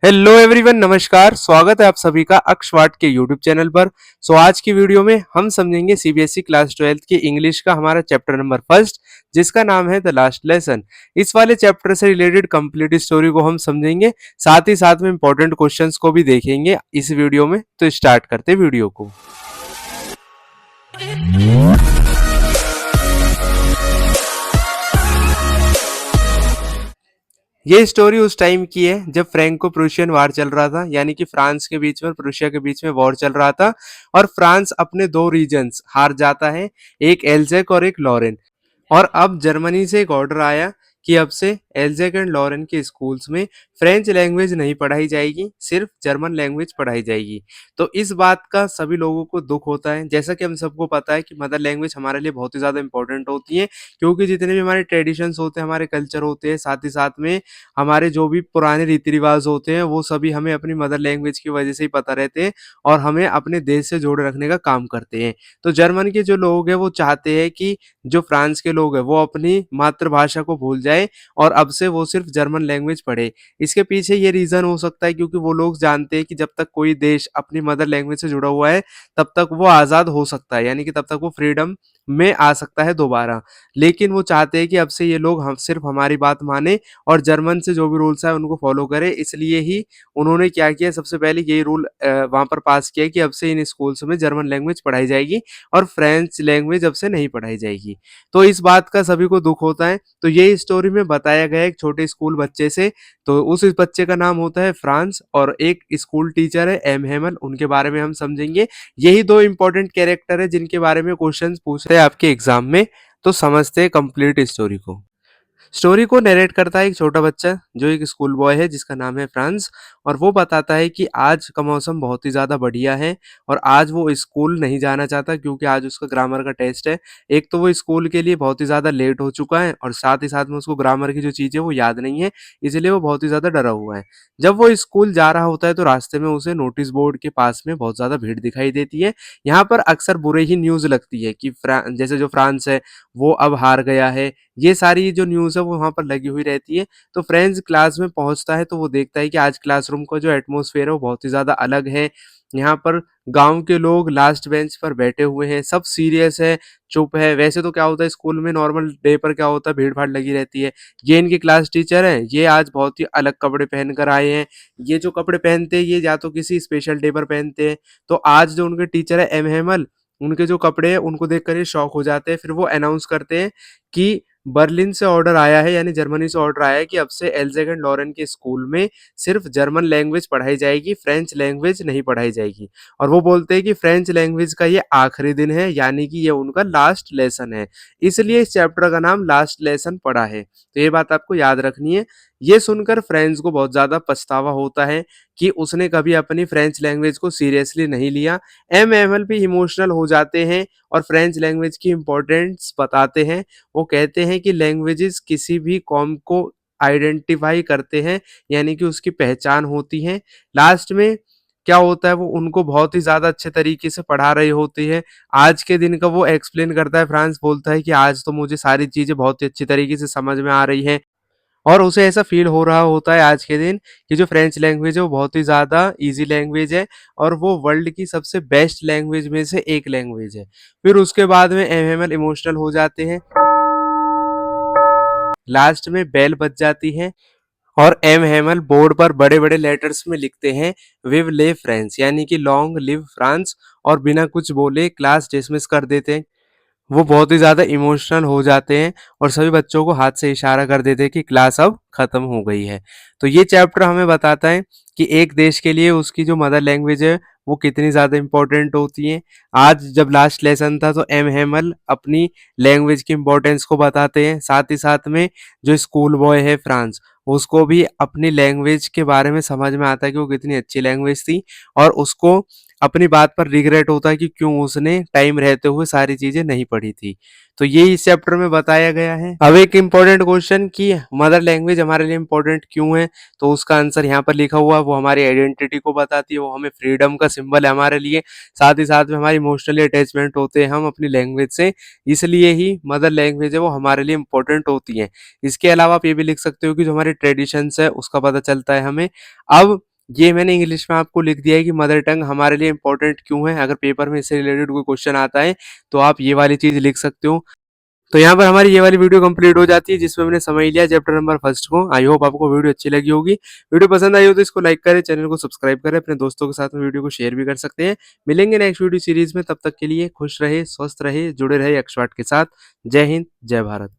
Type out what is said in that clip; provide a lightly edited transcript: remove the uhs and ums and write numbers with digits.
Hello everyone, नमस्कार। स्वागत है आप सभी का अक्षवाट के यूट्यूब चैनल पर। आज की वीडियो में हम समझेंगे सीबीएसई क्लास 12th की इंग्लिश का हमारा चैप्टर नंबर फर्स्ट, जिसका नाम है द लास्ट लेसन। इस वाले चैप्टर से रिलेटेड कंप्लीट स्टोरी को हम समझेंगे, साथ ही साथ में इंपॉर्टेंट क्वेश्चंस को भी देखेंगे इस वीडियो में। तो स्टार्ट करते वीडियो को। ये स्टोरी उस टाइम की है जब फ्रैंको प्रूशियन वार चल रहा था, यानी कि फ्रांस के बीच में और प्रूशिया के बीच में वॉर चल रहा था। और फ्रांस अपने दो रीजन्स हार जाता है, एक एल्जेक और एक लॉरेन। और अब जर्मनी से एक ऑर्डर आया कि अब से एल्जेक एंड लॉरेन के स्कूल्स में फ्रेंच लैंग्वेज नहीं पढ़ाई जाएगी, सिर्फ जर्मन लैंग्वेज पढ़ाई जाएगी। तो इस बात का सभी लोगों को दुख होता है। जैसा कि हम सबको पता है कि मदर लैंग्वेज हमारे लिए बहुत ही ज़्यादा इंपॉर्टेंट होती है, क्योंकि जितने भी हमारे ट्रेडिशंस होते हैं, हमारे कल्चर होते हैं, साथ ही साथ में हमारे जो भी पुराने रीति रिवाज होते हैं, वो सभी हमें अपनी मदर लैंग्वेज की वजह से ही पता रहते हैं और हमें अपने देश से जोड़े रखने का काम करते हैं। तो जर्मन के जो लोग हैं वो चाहते हैं कि जो फ्रांस के लोग हैं वो अपनी मातृभाषा को भूल जाए और अब से वो सिर्फ जर्मन लैंग्वेज पढ़े। इसके पीछे ये रीज़न हो सकता है क्योंकि वो लोग जानते हैं कि जब तक कोई देश अपनी मदर लैंग्वेज से जुड़ा हुआ है, तब तक वो आज़ाद हो सकता है, यानी कि तब तक वो फ्रीडम में आ सकता है दोबारा। लेकिन वो चाहते हैं कि अब से ये लोग हम सिर्फ हमारी बात माने और जर्मन से जो भी रूल्स है उनको फॉलो करें। इसलिए ही उन्होंने क्या किया, सबसे पहले यही रूल वहाँ पर पास किया कि अब से इन स्कूल्स में जर्मन लैंग्वेज पढ़ाई जाएगी और फ्रेंच लैंग्वेज अब से नहीं पढ़ाई जाएगी। तो इस बात का सभी को दुख होता है। तो ये स्टोरी में बताया गया है एक छोटे स्कूल बच्चे से। तो उस बच्चे का नाम होता है फ्रांस और एक स्कूल टीचर है एम हेमल, उनके बारे में हम समझेंगे। यही दो इंपॉर्टेंट कैरेक्टर है जिनके बारे में क्वेश्चन पूछ रहे हैं आपके एग्जाम में। तो समझते हैं कंप्लीट स्टोरी को। स्टोरी को नरेट करता है एक छोटा बच्चा जो एक स्कूल बॉय है जिसका नाम है फ्रांस। और वो बताता है कि आज का मौसम बहुत ही ज़्यादा बढ़िया है और आज वो स्कूल नहीं जाना चाहता क्योंकि आज उसका ग्रामर का टेस्ट है। एक तो वो स्कूल के लिए बहुत ही ज़्यादा लेट हो चुका है और साथ ही साथ में उसको ग्रामर की जो चीज़ें वो याद नहीं है, इसलिए वो बहुत ही ज़्यादा डरा हुआ है। जब वो स्कूल जा रहा होता है तो रास्ते में उसे नोटिस बोर्ड के पास में बहुत ज़्यादा भीड़ दिखाई देती है। यहाँ पर अक्सर बुरे ही न्यूज़ लगती है कि जैसे जो फ्रांस है वो अब हार गया है। ये सारी जो न्यूज़ है वो वहाँ पर लगी हुई रहती है। तो फ्रेंड्स क्लास में पहुँचता है तो वो देखता है कि आज क्लासरूम का जो एटमॉस्फेयर है वो बहुत ही ज़्यादा अलग है। यहाँ पर गाँव के लोग लास्ट बेंच पर बैठे हुए हैं, सब सीरियस है, चुप है। वैसे तो क्या होता है स्कूल में नॉर्मल डे पर क्या होता है, भीड़-भाड़ लगी रहती है। ये इनके क्लास टीचर हैं, ये आज बहुत ही अलग कपड़े पहन कर आए हैं। ये जो कपड़े पहनते हैं ये या तो किसी स्पेशल डे पर पहनते हैं। तो आज जो उनके टीचर है एम हेमल, उनके जो कपड़े हैं उनको देखकर ये शॉक हो जाते हैं। फिर वो अनाउंस करते हैं कि बर्लिन से ऑर्डर आया है, यानी जर्मनी से ऑर्डर आया है कि अब से एल्ज़ेग एंड लॉरेन के स्कूल में सिर्फ जर्मन लैंग्वेज पढ़ाई जाएगी, फ्रेंच लैंग्वेज नहीं पढ़ाई जाएगी। और वो बोलते हैं कि फ्रेंच लैंग्वेज का ये आखिरी दिन है, यानी कि ये उनका लास्ट लेसन है। इसलिए इस चैप्टर का नाम लास्ट लेसन पढ़ा है। तो ये बात आपको याद रखनी है। ये सुनकर फ्रेंड्स को बहुत ज़्यादा पछतावा होता है कि उसने कभी अपनी फ्रेंच लैंग्वेज को सीरियसली नहीं लिया। एम भी इमोशनल हो जाते हैं और फ्रेंच लैंग्वेज की इम्पोर्टेंस बताते हैं। वो कहते हैं कि लैंग्वेजेस किसी भी कौम को आइडेंटिफाई करते हैं, यानी कि उसकी पहचान होती है। लास्ट में क्या होता है, वो उनको बहुत ही ज़्यादा अच्छे तरीके से पढ़ा रही होती है। आज के दिन का वो एक्सप्लेन करता है, फ्रांस बोलता है कि आज तो मुझे सारी चीज़ें बहुत ही अच्छी तरीके से समझ में आ रही हैं। और उसे ऐसा फ़ील हो रहा होता है आज के दिन कि जो फ्रेंच लैंग्वेज है वो बहुत ही ज़्यादा ईज़ी लैंग्वेज है और वो वर्ल्ड की सबसे बेस्ट लैंग्वेज में से एक लैंग्वेज है। फिर उसके बाद में एमएमएल इमोशनल हो जाते हैं। लास्ट में बेल बज जाती है और एम हेमल बोर्ड पर बड़े-बड़े लेटर्स में लिखते हैं विव ले फ्रांस, यानी कि लॉन्ग लिव फ्रांस। और बिना कुछ बोले क्लास डिसमिस कर देते हैं। वो बहुत ही ज़्यादा इमोशनल हो जाते हैं और सभी बच्चों को हाथ से इशारा कर देते हैं कि क्लास अब खत्म हो गई है। तो ये चैप्टर हमें बताता है कि एक देश के लिए उसकी जो मदर लैंग्वेज है वो कितनी ज़्यादा इम्पोर्टेंट होती है। आज जब लास्ट लेसन था तो एम हेमल अपनी लैंग्वेज की इम्पोर्टेंस को बताते हैं। साथ ही साथ में जो स्कूल बॉय है फ्रांस, उसको भी अपनी लैंग्वेज के बारे में समझ में आता है कि वो कितनी अच्छी लैंग्वेज थी और उसको अपनी बात पर रिग्रेट होता है कि क्यों उसने टाइम रहते हुए सारी चीजें नहीं पढ़ी थी। तो ये इस चैप्टर में बताया गया है। अब एक इम्पोर्टेंट क्वेश्चन कि मदर लैंग्वेज हमारे लिए इम्पोर्टेंट क्यों है, तो उसका आंसर यहाँ पर लिखा हुआ है। वो हमारी आइडेंटिटी को बताती है, वो हमें फ्रीडम का सिंबल है हमारे लिए। साथ ही साथ में हमारी इमोशनली अटैचमेंट होते हैं हम अपनी लैंग्वेज से, इसलिए ही मदर लैंग्वेज है वो हमारे लिए इम्पोर्टेंट होती है। इसके अलावा आप ये भी लिख सकते हो कि जो हमारे ट्रेडिशंस है उसका पता चलता है हमें। अब ये मैंने इंग्लिश में आपको लिख दिया है कि मदर टंग हमारे लिए इम्पोर्टेंट क्यों है। अगर पेपर में इससे रिलेटेड कोई क्वेश्चन आता है, तो आप ये वाली चीज़ लिख सकते हो। तो यहाँ पर हमारी ये वाली वीडियो कंप्लीट हो जाती है, जिसमें मैंने समझ लिया चैप्टर नंबर फर्स्ट को। आई होप आपको वीडियो अच्छी लगी होगी। वीडियो पसंद आई हो तो इसको लाइक करें, चैनल को सब्सक्राइब करें, अपने दोस्तों के साथ में वीडियो को शेयर भी कर सकते हैं। मिलेंगे नेक्स्ट वीडियो सीरीज में, तब तक के लिए खुश रहे, स्वस्थ रहे, जुड़े रहे एक्सपर्ट के साथ। जय हिंद, जय भारत।